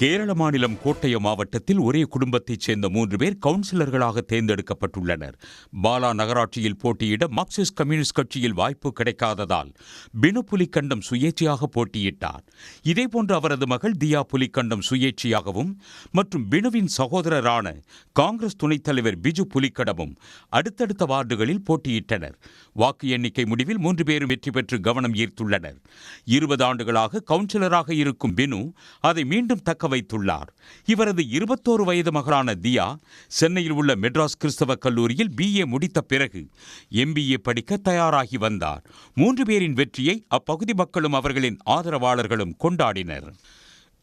கேரள மாநிலம் கோட்டயம் மாவட்டத்தில் ஒரே குடும்பத்தைச் சேர்ந்த 3 பேர் கவுன்சிலர்களாக தேர்ந்தெடுக்கப்பட்டுள்ளனர். பாலா நகராட்சியில் போட்டியிட மார்க்சிஸ்ட் கம்யூனிஸ்ட் கட்சியில் வாய்ப்பு கிடைக்காததால் பினு புலிக்கண்டம் சுயேட்சையாக போட்டியிட்டார். இதேபோன்று அவரது மகள் தியா புலிக்கண்டம் சுயேட்சையாகவும் மற்றும் பினுவின் சகோதரரான காங்கிரஸ் துணைத் தலைவர் பிஜு புலிக்கடமும் அடுத்தடுத்த வார்டுகளில் போட்டியிட்டனர். வாக்கு எண்ணிக்கை முடிவில் 3 பேரும் வெற்றி பெற்று கவனம் ஈர்த்துள்ளனர். 20 ஆண்டுகளாக கவுன்சிலராக இருக்கும் பினு அதை மீண்டும் தக்க வைத்துள்ளார். இவரது 21 வயது மகளான தியா சென்னையில் உள்ள மெட்ராஸ் கிறிஸ்தவ கல்லூரியில் BA முடித்த பிறகு MBA படிக்க தயாராகி வந்தார். 3 பேரின் வெற்றியை அப்பகுதி மக்களும் அவர்களின் ஆதரவாளர்களும் கொண்டாடினர்.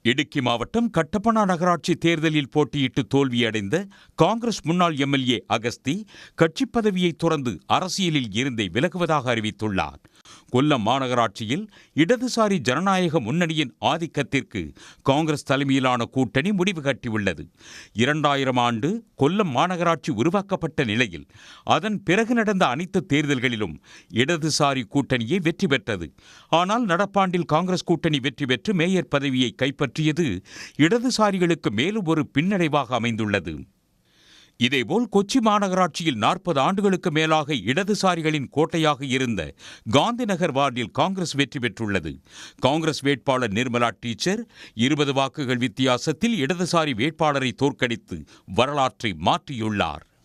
இடுக்கி மாவட்டம் கட்டப்பனா நகராட்சி தேர்தலில் போட்டியிட்டு தோல்வியடைந்த காங்கிரஸ் முன்னாள் MLA அகஸ்தி கட்சி பதவியை துறந்து அரசியலில் இருந்தே விலகுவதாக அறிவித்துள்ளார். கொல்லம் மாநகராட்சியில் இடதுசாரி ஜனநாயக முன்னணியின் ஆதிக்கத்திற்கு காங்கிரஸ் தலைமையிலான கூட்டணி முடிவு கட்டியுள்ளது. 2000 ஆண்டு கொல்லம் மாநகராட்சி உருவாக்கப்பட்ட நிலையில் அதன் பிறகு நடந்த அனைத்து தேர்தல்களிலும் இடதுசாரி கூட்டணியே வெற்றி பெற்றது. ஆனால் நடப்பாண்டில் காங்கிரஸ் கூட்டணி வெற்றி பெற்று மேயர் பதவியை கைப்பற்றியது இடதுசாரிகளுக்கு மேலும் ஒரு பின்னடைவாக அமைந்துள்ளது. இதேபோல் கொச்சி மாநகராட்சியில் 40 ஆண்டுகளுக்கு மேலாக இடதுசாரிகளின் கோட்டையாக இருந்த காந்தி நகர் வார்டில் காங்கிரஸ் வெற்றி பெற்றுள்ளது. காங்கிரஸ் வேட்பாளர் நிர்மலா டீச்சர் 20 வாக்குகள் வித்தியாசத்தில் இடதுசாரி வேட்பாளரை தோற்கடித்து வரலாற்றை மாற்றியுள்ளார்.